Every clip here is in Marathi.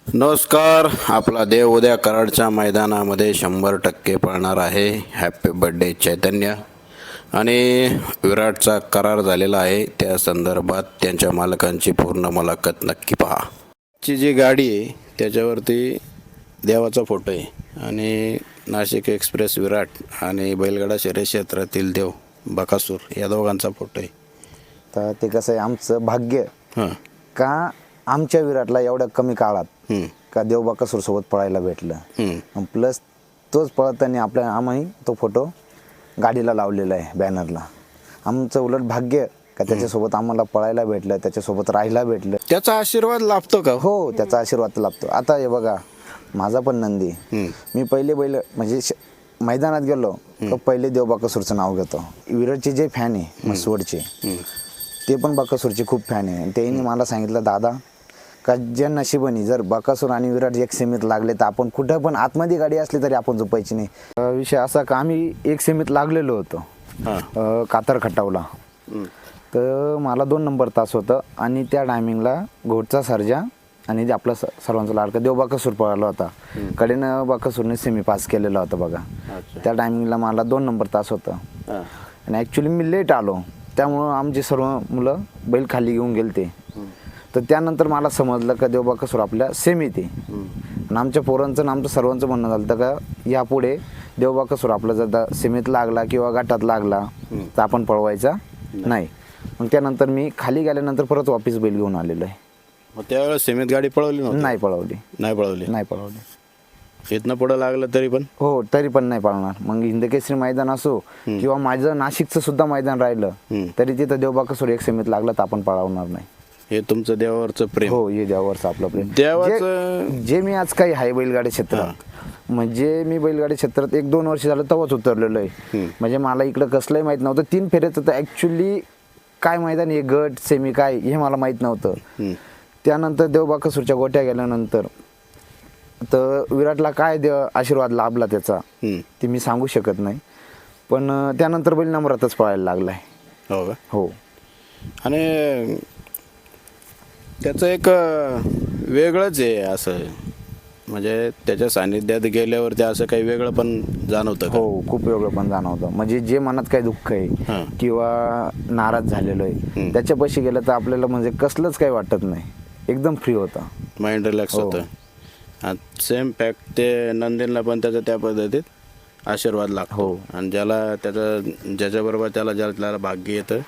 नमस्कार. आपला देव उद्या कराडच्या मैदानामध्ये 100% पळणार आहे. हॅपी बर्थडे चैतन्य. आणि विराटचा करार झालेला आहे. त्या संदर्भात त्यांच्या मालकांची पूर्ण मुलाखत नक्की पहा. ची जी गाडी आहे त्याच्यावरती देवाचा फोटो आहे आणि नाशिक एक्सप्रेस विराट आणि बैलगाडा शर्यत क्षेत्रातील देव बकासूर या दोघांचा फोटो आहे. तर ते कसं आहे आमचं भाग्य हां. का आमच्या विराटला एवढ्या कमी काळात का देव बकासूर सोबत पळायला भेटलं. प्लस तोच पळताना आम्ही तो फोटो गाडीला लावलेला आहे बॅनरला. आमचं उलट भाग्य का त्याच्यासोबत आम्हाला पळायला भेटलं, त्याच्यासोबत राहायला भेटलं. त्याचा आशीर्वाद लाभतो का? हो, त्याचा आशीर्वाद लाभतो. आता हे बघा, माझा पण नंदी, मी पहिले बैल म्हणजे मैदानात गेलो तर पहिले देव बकासूरचं नाव घेतो. विराटचे जे फॅन आहे मसवडचे ते पण बकासूरचे खूप फॅन आहे. त्यांनी मला सांगितलं, दादा का ज्या नशिबाने जर बकासूर आणि विराट एक सेमीत लागले तर आपण कुठं पण आतमध्ये गाडी असली तरी आपण झोपायची नाही. विषय असा का आम्ही एक सेमीत लागलेलो होतो कातर खटावला. तर मला 2 नंबर तास होतं आणि त्या टायमिंगला घोटचा सर्जा आणि आपला सर्वांचा लाडका देव बकासूर पळाला होता. कडेनं बकासूरने सेमी पास केलेला होता बघा. त्या टायमिंगला मला 2 नंबर तास होतं आणि ॲक्च्युली मी लेट आलो, त्यामुळं आमचे सर्व मुलं बैल खाली घेऊन गेलते. तर त्यानंतर मला समजलं का देव बकासूर आपल्या सेमीत आहे. आणि आमच्या पोरांचं आणि आमचं सर्वांचं म्हणणं झालं तर का यापुढे देव बकासूर आपला जर सेमीत लागला किंवा गटात लागला तर आपण पळवायचा नाही. मग त्यानंतर मी खाली गेल्यानंतर परत वापस बैल घेऊन आलेलो आहे. मग त्यावेळेस सेमीत गाडी पळवली नव्हती? नाही पळवली. नाही पळवली. इथनं पुढं लागलं तरी पण? हो, तरी पण नाही पळणार. मग हिंदकेसरी मैदान असो किंवा माझं नाशिकचं सुद्धा मैदान राहिलं तरी तिथं देव बकासूर एक सेमीत लागलं तर आपण पळवणार नाही. हे तुमचं देवावरचं प्रेम? हो, हे देवावरचं आपलं प्रेम. देवाचं जे मी आज काही आहे बैलगाडी क्षेत्रात, म्हणजे मी बैलगाडी क्षेत्रात 1-2 वर्ष झालं तेव्हाच उतरलेलो आहे. म्हणजे मला इकडं कसलंही माहीत नव्हतं. 3 फेऱ्याचं तर ॲक्च्युली काय मैदान हे गट सेमी काय हे मला माहीत नव्हतं. त्यानंतर देव बकासूरच्या गोट्या गेल्यानंतर तर विराटला काय आशीर्वाद लाभला त्याचा ते मी सांगू शकत नाही. पण त्यानंतर बैल नंबरातच पळायला लागलाय. हो का? हो. आणि त्याचं एक वेगळंच आहे असं, म्हणजे त्याच्या सानिध्यात गेल्यावरती असं काही वेगळं पण जाणवतं का? हो, खूप वेगळं पण जाणवतं. म्हणजे जे मनात काही दुःख आहे किंवा नाराज झालेलो आहे त्याच्यापाशी गेलं तर आपल्याला म्हणजे कसलंच काही वाटत नाही, एकदम फ्री होतं, माइंड रिलॅक्स होतं. सेम फॅक्ट ते नंदीनला पण त्याचा त्या पद्धतीत आशीर्वाद लागतो. आणि ज्याच्याबरोबर ज्याला भाग्य येतं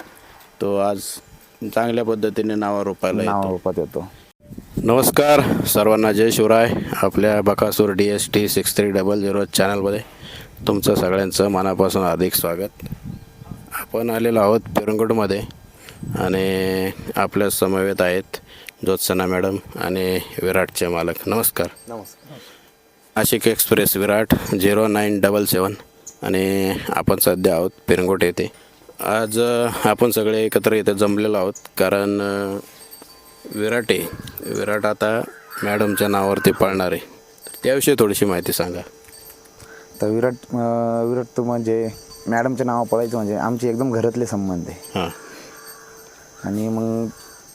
तो आज चांगल्या पद्धतीने नावारूपात येतो. नमस्कार सर्वांना, जय शिवराय. आपल्या बकासूर DST 6300 चॅनलमध्ये तुमचं सगळ्यांचं मनापासून हार्दिक स्वागत. आपण आलेलो आहोत पिरंगुटमध्ये आणि आपल्या समवेत आहेत ज्योत्सना मॅडम आणि विराटचे मालक. नमस्कार. नाशिक एक्सप्रेस विराट 0977 आणि आपण सध्या आहोत पिरंगुट येथे. आज आपण सगळे एकत्र इथे जमलेलो आहोत कारण विराट आता मॅडमच्या नावावरती पळणार आहे. त्याविषयी थोडीशी माहिती सांगा. तर विराट तो म्हणजे मॅडमच्या नावावर पळायचं म्हणजे आमचे एकदम घरातले संबंध आहे. आणि मग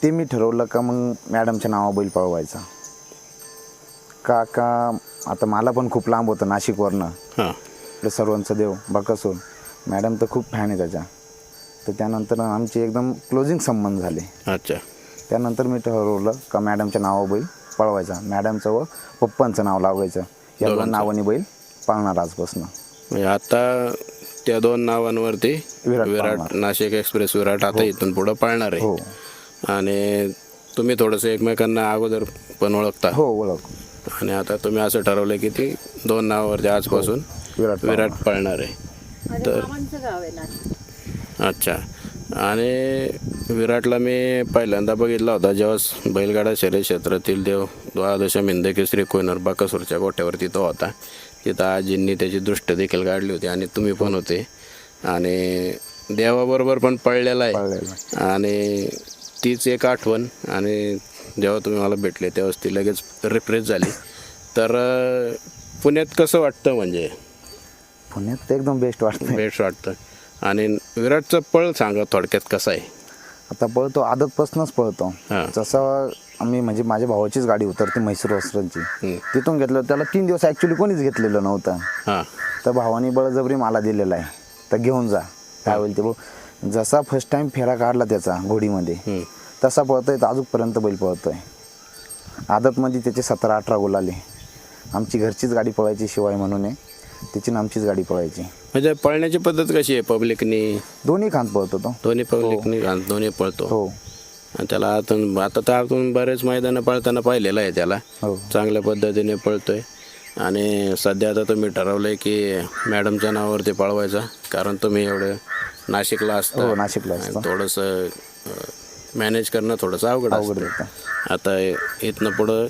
ते मी ठरवलं का मग मॅडमच्या नावावर बैल पळवायचा का आता मला पण खूप लांब होतं नाशिकवरनं. आपलं सर्वांचं देव बकासूर मॅडम तर खूप फॅन आहे त्याच्या. तर त्यानंतर आमचे एकदम क्लोजिंग संबंध झाले. अच्छा. त्यानंतर मी ठरवलं का मॅडमच्या नावावर बैल पळवायचा. मॅडमचं व पप्पांचं नाव लावायचं. या 2 नावाने बैल पाळणार आजपासून. म्हणजे आता त्या 2 नावांवरती विराट नाशिक एक्सप्रेस विराट आता इथून पुढं पाळणार आहे. आणि तुम्ही थोडंसं एकमेकांना अगोदर पण ओळखता? हो, ओळख. आणि आता तुम्ही असं ठरवलं की ती 2 नावावरती आजपासून विराट पाळणार आहे. तर अच्छा. आणि विराटला मी पहिल्यांदा बघितला होता जेव्हा बैलगाडा शर्यत क्षेत्रातील देव द्वादशम हिंदकेसरी कोयनर बकासूरच्या गोट्यावरती तो होता. तिथं आजींनी त्याची दृष्ट देखील काढली होती आणि तुम्ही पण होते आणि देवाबरोबर पण पळलेला आहे. आणि तीच एक आठवण. आणि जेव्हा तुम्ही मला भेटले तेव्हाच ती लगेच रिफ्रेश झाली. तर पुण्यात कसं वाटतं? म्हणजे पुण्यात एकदम बेस्ट वाटतं. आणि विराटचं पळ सांगा थोडक्यात कसं आहे? आता पळतो आदतपासूनच पळतो. जसं आम्ही म्हणजे माझ्या भावाचीच गाडी उतरते म्हैसूर वस्त्रांची, तिथून घेतलं. त्याला 3 दिवस ॲक्च्युली कोणीच घेतलेलं नव्हतं. हां तर भावाने बळजबरी मला दिलेला आहे, तर घेऊन जा काय होईल ते बघ. जसा फर्स्ट टाइम फेरा काढला त्याचा घोडीमध्ये तसा पळतोय, तर अजूनपर्यंत बैल पळतोय. आदतमध्ये त्याचे 17-18 गोल आले. आमची घरचीच गाडी पळायची शिवाय म्हणून आहे, त्याची आमचीच गाडी पळायची. म्हणजे पळण्याची पद्धत कशी आहे? पब्लिकनी दोन्ही खांद पळतो तो. दोन्ही पब्लिकनी दोन्ही पळतो. हो आणि त्याला आता तर आतून बरेच मैदानं पळताना पाहिलेलं आहे त्याला, हो चांगल्या पद्धतीने पळतोय. आणि सध्या आता तुम्ही ठरवलं आहे की मॅडमच्या नावावरती पळवायचा, कारण तुम्ही एवढं नाशिकला असता. हो, नाशिकला असतो. आणि थोडंसं मॅनेज करणं थोडंसं अवघड अवघड असतं. होतं. आता इथनं पुढं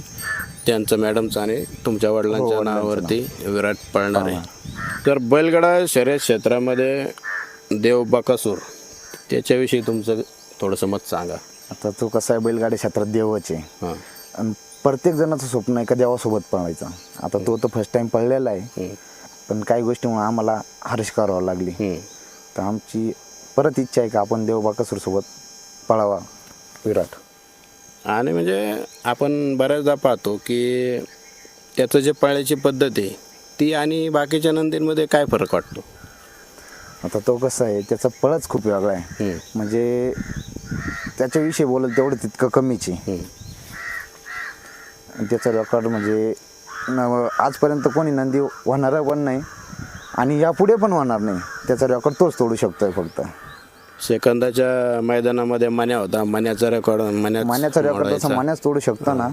त्यांचं मॅडमचं आणि तुमच्या वडिलांच्या नावावरती विराट पळणार आहे. तर बैलगाडा शर्यत क्षेत्रामध्ये देव बकासूर, त्याच्याविषयी तुमचं थोडंसं मत सांगा. आता तो कसा आहे, बैलगाडी क्षेत्रात देवच आहे. हां आणि प्रत्येक जणाचं स्वप्न आहे का देवासोबत पळायचं. आता तो तर फर्स्ट टाइम पळलेला आहे, पण काही गोष्टीमुळे आम्हाला हर्ष करावं लागली. तर आमची परत इच्छा आहे का आपण देव बकासूरसोबत पळावा विराट. आणि म्हणजे आपण बऱ्याचदा पाहतो की त्याचं जे पळायची पद्धत आहे ती आणि बाकीच्या नंदींमध्ये काय फरक वाटतो? आता तो कसा आहे, त्याचा पळच खूप वेगळा आहे. म्हणजे त्याच्याविषयी बोललं तेवढं तितकं कमीच आहे. आणि त्याचं रेकॉर्ड म्हणजे आजपर्यंत कोणी नंदी होणार पण नाही आणि यापुढे पण होणार नाही. त्याचा रेकॉर्ड तोच तोडू शकतोय फक्त. सेकंदाच्या मैदानामध्ये मन्या होता, मन्याचा रेकॉर्ड मान्याचा रेकॉर्ड तसं मान्याच तोडू शकतो ना,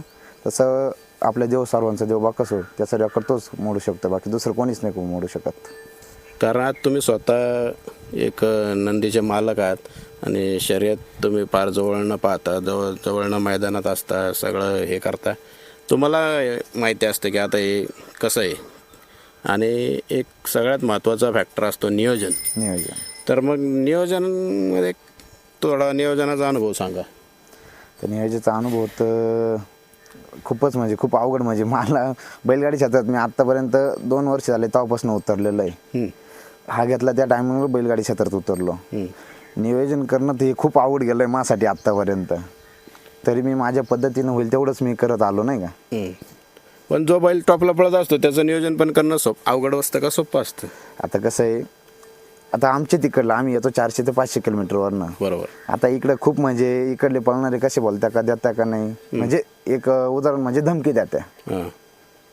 तसं आपल्या देव सर्वांचा देव बकासूर त्याचा रेकॉर्ड तोच मोडू शकतो, बाकी दुसरं कोणीच नाही मोडू शकत. कारण आज तुम्ही स्वतः एक नंदीचे मालक आहात आणि शर्यत तुम्ही फार जवळनं पाहता, जवळनं मैदानात असता, सगळं हे करता. तुम्हाला माहिती असतं की आता हे कसं आहे. आणि एक सगळ्यात महत्त्वाचा फॅक्टर असतो नियोजन. तर मग नियोजनमध्ये थोडा नियोजनाचा अनुभव सांगा. तर नियोजनाचा अनुभव तर खूपच म्हणजे खूप अवघड. म्हणजे मला बैलगाडी क्षेत्रात मी आत्तापर्यंत 2 वर्ष झाले तेव्हापासून उतरलेलं आहे. हा घेतला त्या टायमिंगवर बैलगाडी क्षेत्रात उतरलो. नियोजन करणं ते खूप आवड गेलं आहे माझ्यासाठी आत्तापर्यंत. तरी मी माझ्या पद्धतीनं होईल तेवढंच मी करत आलो नाही का. पण जो बैल टॉपला पळत असतो त्याचं नियोजन पण करणं अवघड असतं का सोपं असतं? आता कसं आहे, आता आमच्या तिकडलं आम्ही येतो 400 ते 500 किलोमीटरवरनं. बरोबर. आता इकडे खूप म्हणजे इकडले पळणारे कसे बोलत्या का देता का नाही, म्हणजे एक उदाहरण म्हणजे धमकी देत्या,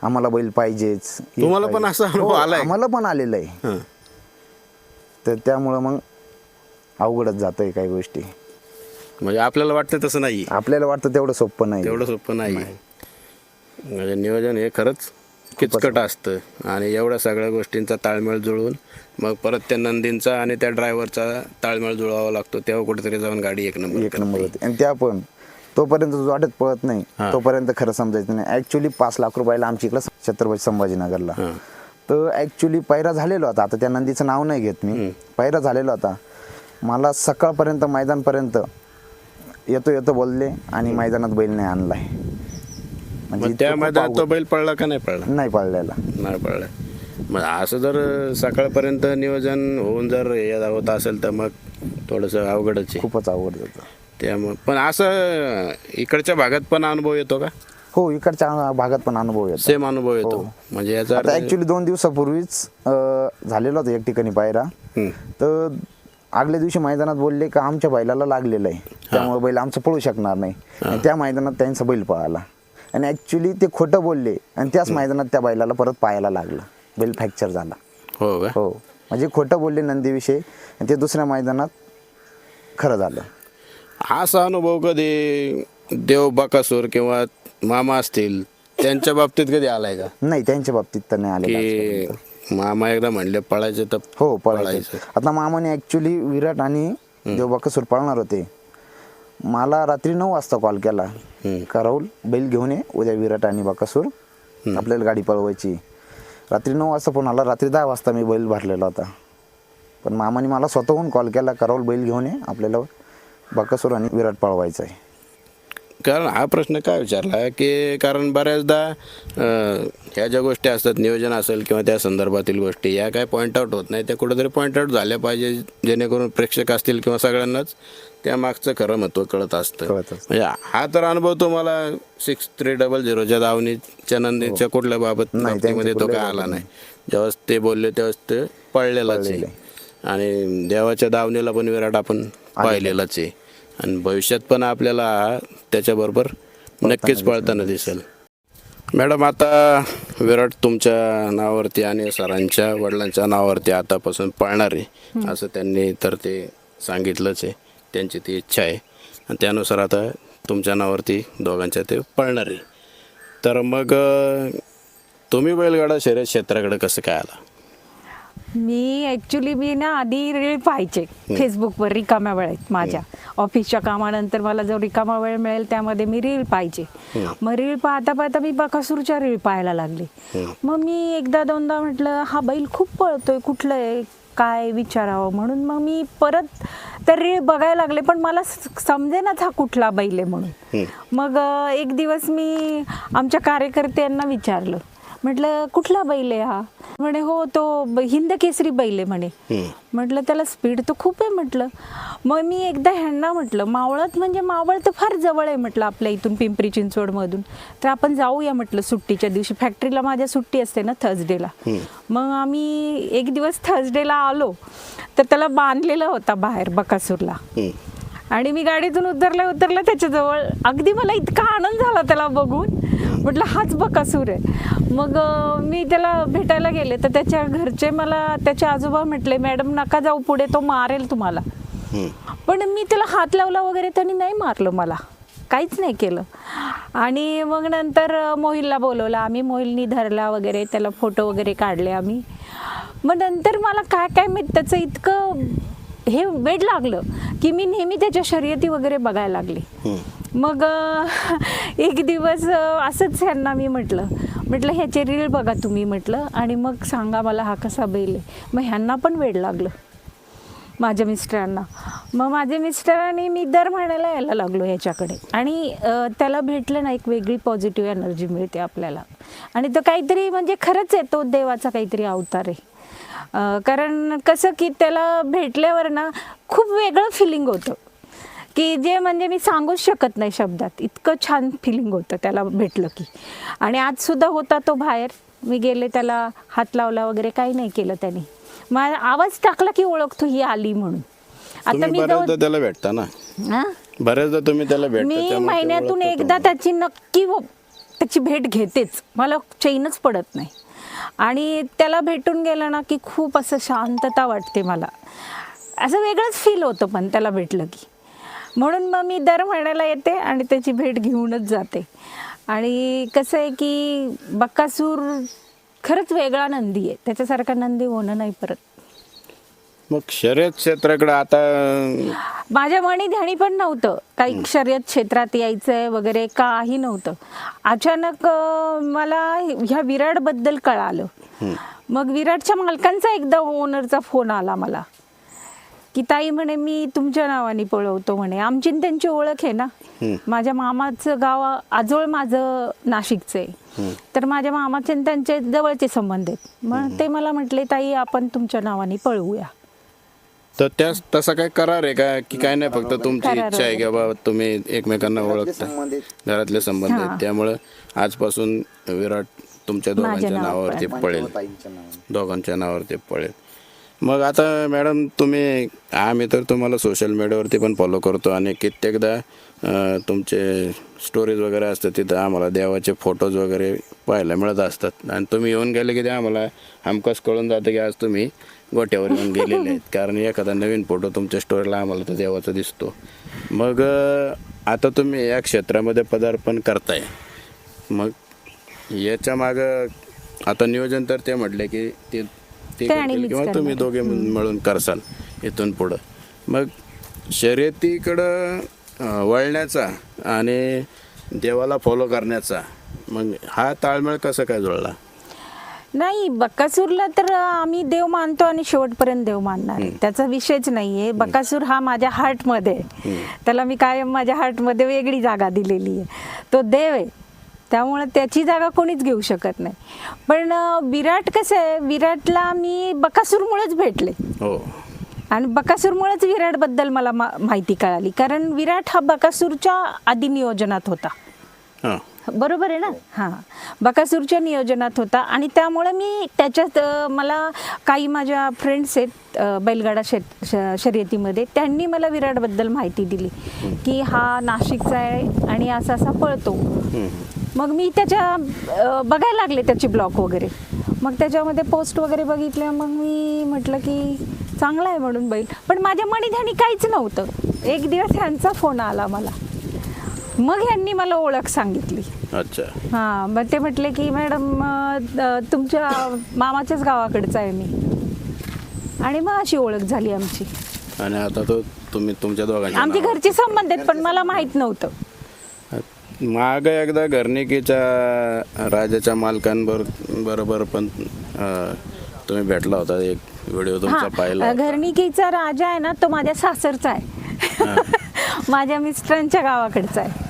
आम्हाला बैल पाहिजेच. तुम्हाला पण असा अनुभव आलाय? आम्हाला पण आलेला आहे. तर त्यामुळं मग अवघडच जातंय काही गोष्टी. म्हणजे आपल्याला वाटतं तसं नाही? आपल्याला वाटतं तेवढं सोपं नाही. तेवढं सोपं नाही. म्हणजे नियोजन हे खरंच किचकट असतं आणि एवढ्या सगळ्या गोष्टींचा ताळमेळ जुळवून मग परत त्या नंदींचा आणि त्या ड्रायव्हरचा ताळमेळ जुळवावा लागतो, तेव्हा कुठेतरी जाऊन गाडी एक नंबर होते. आणि त्या पण तोपर्यंत जो वाटत पळत नाही तोपर्यंत खरं समजायचं नाही. ॲक्च्युली 5 लाख रुपयाला आमच्या इकडं छत्रपती संभाजीनगरला तर ॲक्च्युली पैरा झालेला होता. आता त्या नंदीचं नाव नाही घेत मी, पैरा झालेला होता. मला सकाळपर्यंत मैदानपर्यंत येतो बोलले आणि मैदानात बैल नाही आणलाय. म्हणजे त्या मैदानात तो बैल पळला का नाही पळला? नाही पळलेला. नाही पळला. मग असं जर सकाळपर्यंत नियोजन होऊन जर हे होत असेल तर मग थोडंसं अवघडच आहे. खूपच अवघड होतं. त्यामुळे पण असं इकडच्या भागात पण अनुभव येतो का? हो, इकडच्या भागात पण अनुभव येतो. सेम अनुभव येतो. म्हणजे याचा ॲक्च्युली 2 दिवसापूर्वीच झालेला होता एक ठिकाणी पायरा. तर आगल्या दिवशी मैदानात बोलले का आमच्या बैलाला लागलेलं आहे, त्यामुळे बैल आमचं पळू शकणार नाही. आणि त्या मैदानात त्यांचा बैल पळाला आणि ॲक्च्युली ते खोटं बोलले आणि त्याच मैदानात त्या बैलाला परत पायाला लागलं, बैल फ्रॅक्चर झाला. हो का? हो, म्हणजे खोटं बोलले नंदीविषयी आणि ते दुसऱ्या मैदानात खरं झालं. असा अनुभव कधी देव बकासूर किंवा मामा असतील त्यांच्या बाबतीत कधी आलाय का? नाही, त्यांच्या बाबतीत तर नाही आले. की मामा एकदा म्हणले पळायचे तर हो पळायचं. आता मामाने ॲक्च्युली विराट आणि देव बकासूर पळणार होते. मला रात्री 9 वाजता कॉल केला का राहुल बैल घेऊन ये, उद्या विराट आणि बकासूर आपल्याला गाडी पळवायची. रात्री 9 वाजता फोन आला. रात्री 10 वाजता मी बैल भरलेला होता. पण मामाने मला स्वतःहून कॉल केला का राहुल बैल घेऊन ये, आपल्याला बकासूर आणि विराट पळवायचं आहे. कारण हा प्रश्न काय विचारला की कारण बऱ्याचदा ह्या ज्या गोष्टी असतात नियोजन असेल किंवा त्या संदर्भातील गोष्टी या काय पॉईंट आउट होत नाही त्या कुठेतरी पॉईंट आउट झाल्या पाहिजे जेणेकरून प्रेक्षक असतील किंवा सगळ्यांनाच त्या मागचं खरं महत्त्व कळत असतं. म्हणजे हा तर अनुभव तुम्हाला 6300च्या धावणीच्या नंदीच्या कुठल्या बाबतीमध्ये तो काय आला नाही. जेव्हा ते बोलले तेव्हाच ते पळलेलाच आहे आणि देवाच्या दावणीला पण विराट आपण पाहिलेलाच आहे आणि भविष्यात पण आपल्याला त्याच्याबरोबर नक्कीच पळताना दिसेल. मॅडम आता विराट तुमच्या नावावरती आणि सरांच्या वडिलांच्या नावावरती आतापासून पळणार आहे असं त्यांनी तर ते सांगितलंच आहे. त्यांची ती इच्छा आहे आणि त्यानुसार आता तुमच्या नावावरती दोघांच्या ते पळणार आहे. तर मग तुम्ही बैलगाडा शर्यत क्षेत्राकडे कसं काय आला? मी ना आधी रील पाहायचे फेसबुकवर रिकाम्या वेळेत माझ्या ऑफिसच्या कामानंतर मला जो रिकामा वेळ मिळेल त्यामध्ये मी रील पाहायचे. मग रील पाहता पाहता मी बकासूरच्या रील पाहायला लागले. मग मी एकदा दोनदा म्हटलं हा बैल खूप पळतोय कुठलं आहे काय विचारावं म्हणून मग मी परत त्या रील बघायला लागले पण मला समजेनाच हा कुठला बैल आहे म्हणून. मग एक दिवस मी आमच्या कार्यकर्त्यांना विचारलं म्हटलं कुठला बैल आहे हा? म्हणे हो तो हिंद केसरी बैल आहे म्हणे. म्हटलं त्याला स्पीड तर खूप आहे म्हटलं. मग मी एकदा ह्यांना म्हटलं मावळत म्हणजे मावळ तर फार जवळ आहे म्हटलं आपल्या इथून पिंपरी चिंचवडमधून तर आपण जाऊया म्हटलं सुट्टीच्या दिवशी. फॅक्टरीला माझ्या सुट्टी असते ना थर्सडेला. मग आम्ही एक दिवस थर्सडेला आलो तर त्याला बांधलेला होता बाहेर बकासूरला आणि मी गाडीतून उतरल्या त्याच्याजवळ अगदी मला इतका आनंद झाला त्याला बघून. म्हटलं हाच बकासूर आहे. मग मी त्याला भेटायला गेले तर त्याच्या घरचे मला त्याचे आजोबा म्हटले मॅडम नका जाऊ पुढे तो मारेल तुम्हाला. पण मी त्याला हात लावला वगैरे त्यांनी नाही मारलं मला काहीच नाही केलं. आणि मग नंतर मोहिलला बोलवलं आम्ही. मोहिलनी धरला वगैरे त्याला फोटो वगैरे काढले आम्ही. मग नंतर मला काय माहीत त्याचं इतकं हे वेड लागलं की मी नेहमी त्याच्या शर्यती वगैरे बघायला लागले. मग एक दिवस असंच ह्यांना मी म्हटलं ह्याचे रील बघा तुम्ही म्हटलं आणि मग सांगा मला हा कसा बैल आहे. मग ह्यांना पण वेड लागलं माझ्या मिस्टरांना. मग माझे मिस्टरांनी मी दर महिन्याला यायला लागलो ह्याच्याकडे आणि त्याला भेटलं ना एक वेगळी पॉझिटिव्ह एनर्जी मिळते आपल्याला आणि तो काहीतरी म्हणजे खरंच आहे तो देवाचा काहीतरी अवतार आहे. कारण कसं की त्याला भेटल्यावर ना खूप वेगळं फिलिंग होतं की जे म्हणजे मी सांगूच शकत नाही शब्दात. इतकं छान फिलिंग होतं त्याला भेटलं की. आणि आजसुद्धा होता तो बाहेर. मी गेले त्याला हात लावला वगैरे काही नाही केलं त्याने. मला आवाज टाकला की ओळखतो ही आली म्हणून. आता मी बऱ्याचदा त्याला भेटता ना बऱ्याचदा तुम्ही त्याला भेटता मी महिन्यातून एकदा त्याची नक्की त्याची भेट घेतेच. मला चैनच पडत नाही आणि त्याला भेटून गेलं ना की खूप असं शांतता वाटते मला. असं वेगळंच फील होतं पण त्याला भेटलं की. म्हणून मग मी दर महिन्याला येते आणि त्याची भेट घेऊनच जाते. आणि कसं आहे की बकासूर खरंच वेगळा नंदी आहे. त्याच्यासारखा नंदी होणं नाही परत. मग शर्यत क्षेत्राकडे आता माझ्या मनी ध्यानी पण नव्हतं काही शर्यत क्षेत्रात यायचंय वगैरे काही नव्हतं. अचानक मला ह्या विराटबद्दल कळालं. मग विराटच्या मालकांचा एकदा ओनरचा फोन आला मला की ताई म्हणे मी तुमच्या नावाने पळवतो म्हणे. आमची त्यांची ओळख आहे ना. माझ्या मामाचं गाव आजोळ माझं नाशिकचं आहे तर माझ्या मामाचे त्यांचे जवळचे संबंध आहेत. मग ते मला म्हटले ताई आपण तुमच्या नावाने पळवूया. तर तसा काय करार आहे का की काय नाही फक्त तुमची इच्छा आहे की बाबा तुम्ही एकमेकांना ओळखता घरातले संबंध आहेत त्यामुळे आजपासून विराट तुमच्या दोघांच्या नावावरती पळेल दोघांच्या नावावरती पळेल. मग आता मॅडम तुम्ही आम्ही तर तुम्हाला सोशल मीडियावरती पण फॉलो करतो आणि कित्येकदा तुमचे स्टोरीज वगैरे असतात तिथं आम्हाला देवाचे फोटोज वगैरे पाहायला मिळत असतात आणि तुम्ही येऊन गेले की ते आम्हाला हमखास कळून जातं की आज तुम्ही गोट्यावर येऊन गेलेले आहेत. कारण एखादा नवीन फोटो तुमच्या स्टोरीला आम्हाला तर देवाचा दिसतो. मग आता तुम्ही या क्षेत्रामध्ये पदार्पण करताय मग याच्या मागं आता नियोजन तर ते म्हटले की ते करतील किंवा तुम्ही दोघे मिळून करसाल इथून पुढं. मग शर्यतीकडं वळण्याचा आणि देवाला फॉलो करण्याचा मग हा ताळमेळ कसा काय जुळला? नाही, बकासूरला तर आम्ही देव मानतो आणि शेवटपर्यंत देव मानणार आहे. त्याचा विषयच नाहीये. बकासूर हा माझ्या हार्टमध्ये आहे. त्याला मी कायम माझ्या हार्टमध्ये वेगळी जागा दिलेली आहे. तो देव आहे, त्यामुळे त्याची जागा कोणीच घेऊ शकत नाही. पण विराट कसं आहे, विराटला मी बकासूरमुळेच भेटले हो. आणि बकासूरमुळेच विराटबद्दल मला माहिती कळाली. कारण विराट हा बकासूरच्या आधी नियोजनात होता. हां. बरोबर आहे ना. हां, बकासूरच्या नियोजनात होता आणि त्यामुळे मी त्याच्यात मला काही माझ्या फ्रेंड्स आहेत बैलगाडा शर्यतीमध्ये, त्यांनी मला विराटबद्दल माहिती दिली की हा नाशिकचा आहे आणि असा असा पळतो. मग मी त्याच्या बघायला लागले त्याची ब्लॉग वगैरे. मग त्याच्यामध्ये पोस्ट वगैरे बघितल्या. मग मी म्हटलं की चांगला आहे म्हणून बैल. पण माझ्या मनीध्यानी काहीच नव्हतं. एक दिवस ह्यांचा फोन आला मला. मग ह्यांनी मला ओळख सांगितली. अच्छा. हां, मग ते म्हटले की मॅडम तुमच्या मामाच्याच गावाकडचं आहे मी. आणि मग अशी ओळख झाली आमची. आणि आता तो तुम्ही तुमच्या दोघांच्या आमची घरची संबंध आहेत, पण मला माहीत नव्हतं. माग एकदा घरणिकीच्या राजाच्या मालकांबरोबर पण तुम्ही भेटला होता, एक व्हिडिओ तुमचा पाहिला. घरणिकीचा राजा आहे ना, तो माझ्या सासरचा आहे. माझ्या मिस्टरांच्या गावाकडचा आहे.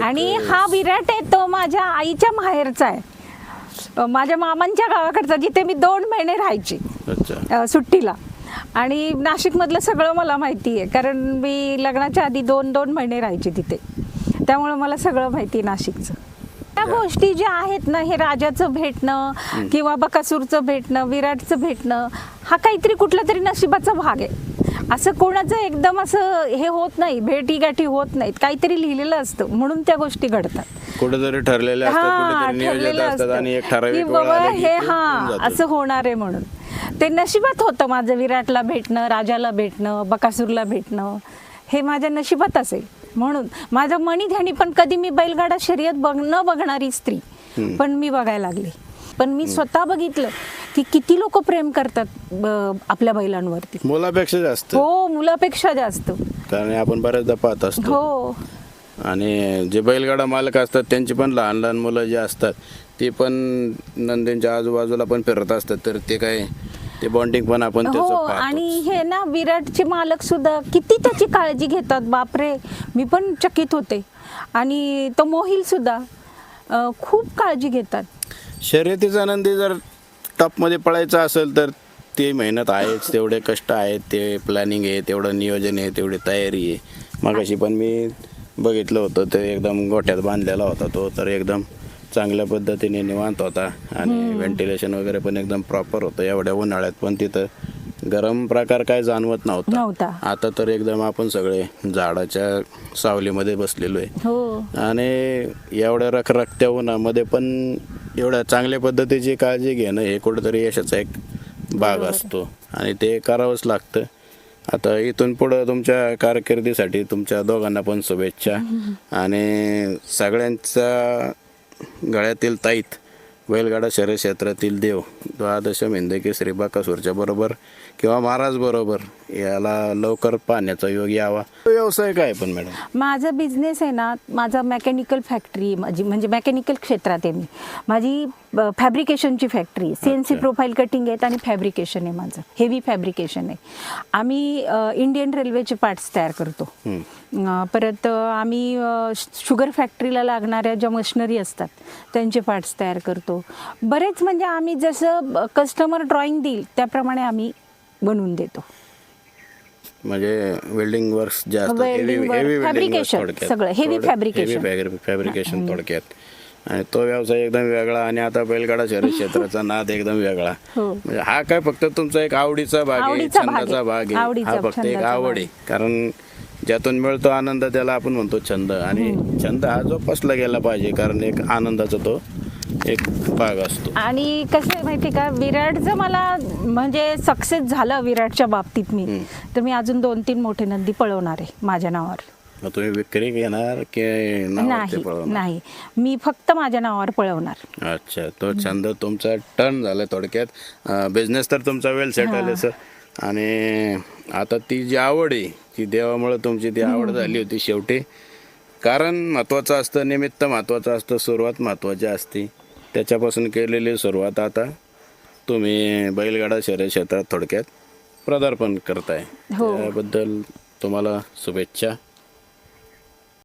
आणि हा विराट आहे तो माझ्या आईच्या माहेरचा आहे, माझ्या मामांच्या गावाकडचा, जिथे मी 2 महिने राहायची. अच्छा. सुट्टीला. आणि नाशिकमधलं सगळं मला माहिती आहे, कारण मी लग्नाच्या आधी 2 महिने राहायची तिथे. त्यामुळे मला सगळं माहिती आहे नाशिकचं. त्या गोष्टी ज्या आहेत ना, हे राजाचं भेटणं किंवा बकासूरचं भेटणं, विराटचं भेटणं, हा काहीतरी कुठला तरी नशिबाचा भाग आहे. असं कोणाचं एकदम असं हे होत नाही, भेटीगाठी होत नाहीत. काहीतरी लिहिलेलं असतं म्हणून त्या गोष्टी घडतात. कुठेतरी ठरलेले असतात, कुठेतरी नियोजित असतात आणि एक ठराविक वेळ बाबा आली की हे ते होऊन जातं. असं होणार आहे म्हणून. ते नशिबात होतं माझं. विराटला भेटणं, राजाला भेटणं, बकासूरला भेटणं हे माझ्या नशिबात असेल. म्हणून माझ्या मनीध्यानी पण कधी मी बैलगाडा शर्यत न बघणारी स्त्री, पण मी बघायला लागली. पण मी स्वतः बघितलं की किती लोक प्रेम करतात आपल्या बैलांवरती. मुलापेक्षा जास्त. हो, मुलापेक्षा जास्त. कारण आपण बऱ्याचदा पाहत असतो. हो. आणि जे बैलगाडा मालक असतात त्यांची पण लहान लहान मुलं जे असतात ती पण नंदींच्या आजूबाजूला पण फिरत असतात. तर ते काय ते बॉन्डिंग पण आपण त्याचं हो. पाहतो. आणि हे ना, विराटचे मालक सुद्धा किती त्याची काळजी घेतात. बापरे, मी पण चकित होते. आणि तो मोहिल सुद्धा खूप काळजी घेतात. शर्यतीचा नंदी जर टॉपमध्ये पळायचा असेल तर ती मेहनत आहेच, तेवढे कष्ट आहेत, ते प्लॅनिंग आहे, तेवढं नियोजन आहे, तेवढी तयारी आहे. मगाशी पण मी बघितलं होतं, ते एकदम गोठ्यात बांधलेला होता तो, तर एकदम चांगल्या पद्धतीने निवांत होता. आणि व्हेंटिलेशन वगैरे पण एकदम प्रॉपर होतं. एवढ्या उन्हाळ्यात पण तिथं गरम प्रकार काय जाणवत नव्हता. आता तर एकदम आपण सगळे झाडाच्या सावलीमध्ये बसलेलो आहे. हो. आणि एवढ्या रखरखत्या उन्हामध्ये पण एवढ्या चांगल्या पद्धतीची काळजी घेणं हे कुठंतरी यशाचा एक भाग असतो आणि ते करावंच लागतं. आता इथून पुढं तुमच्या कारकिर्दीसाठी तुमच्या दोघांना पण शुभेच्छा. आणि सगळ्यांचा गळ्यातील ताईत बैलगाडा शर्यत क्षेत्रातील देव द्वादश हिंदकेसरी बकासूरच्या बरोबर किंवा महाराज बरोबर याला लवकर पाहण्याचा योग यावा. व्यवसाय काय पण मॅडम? माझा बिझनेस आहे ना, माझा मेकॅनिकल फॅक्टरी, माझी म्हणजे मेकॅनिकल क्षेत्रात आहे मी. माझी फॅब्रिकेशनची फॅक्टरी, CNC प्रोफाईल कटिंग आहेत आणि फॅब्रिकेशन आहे माझं, हेवी फॅब्रिकेशन आहे. आम्ही इंडियन रेल्वेचे पार्ट्स तयार करतो. परत आम्ही शुगर फॅक्टरीला लागणाऱ्या ज्या मशिनरी असतात त्यांचे पार्ट्स तयार करतो. बरेच म्हणजे आम्ही जसं कस्टमर ड्रॉइंग देईल त्याप्रमाणे आम्ही बनवून देतो. म्हणजे वेल्डिंग वर्क्स जे असतात, Welding work, fabrication, सगळं heavy फॅब्रिकेशन थोडक्यात. आणि तो व्यवसाय एकदम वेगळा आणि आता बैलगाडा शर्यत क्षेत्राचा नाद एकदम वेगळा. म्हणजे हा काय फक्त तुमचा एक आवडीचा भाग आहे, छंदाचा भाग आहे. हा फक्त एक आवड आहे, कारण ज्यातून मिळतो आनंद त्याला आपण म्हणतो छंद. आणि छंद हा जोपासला गेला पाहिजे, कारण एक आनंदाचा तो एक भाग असतो. आणि कसं आहे माहिती का, विराटचं मला म्हणजे सक्सेस झालं विराटच्या बाबतीत मी, तर मी अजून 2-3 मोठे नंदी पळवणार आहे माझ्या नावावर. मग तुम्ही विक्री घेणार की नाही, मी फक्त माझ्या नावावर पळवणार. अच्छा, तो छंद तुमचा टर्न झाला थोडक्यात. बिझनेस तर तुमचा वेल सेटल आहे सर. आणि आता ती जी आवड आहे ती देवामुळे तुमची ती आवड झाली होती शेवटी. कारण महत्त्वाचं असतं, निमित्त महत्त्वाचं असतं, सुरुवात महत्त्वाची असते. त्याच्यापासून केलेली सुरुवात आता तुम्ही बैलगाडा शर्यत क्षेत्रात थोडक्यात पदार्पण करताय. हो. त्याबद्दल तुम्हाला शुभेच्छा.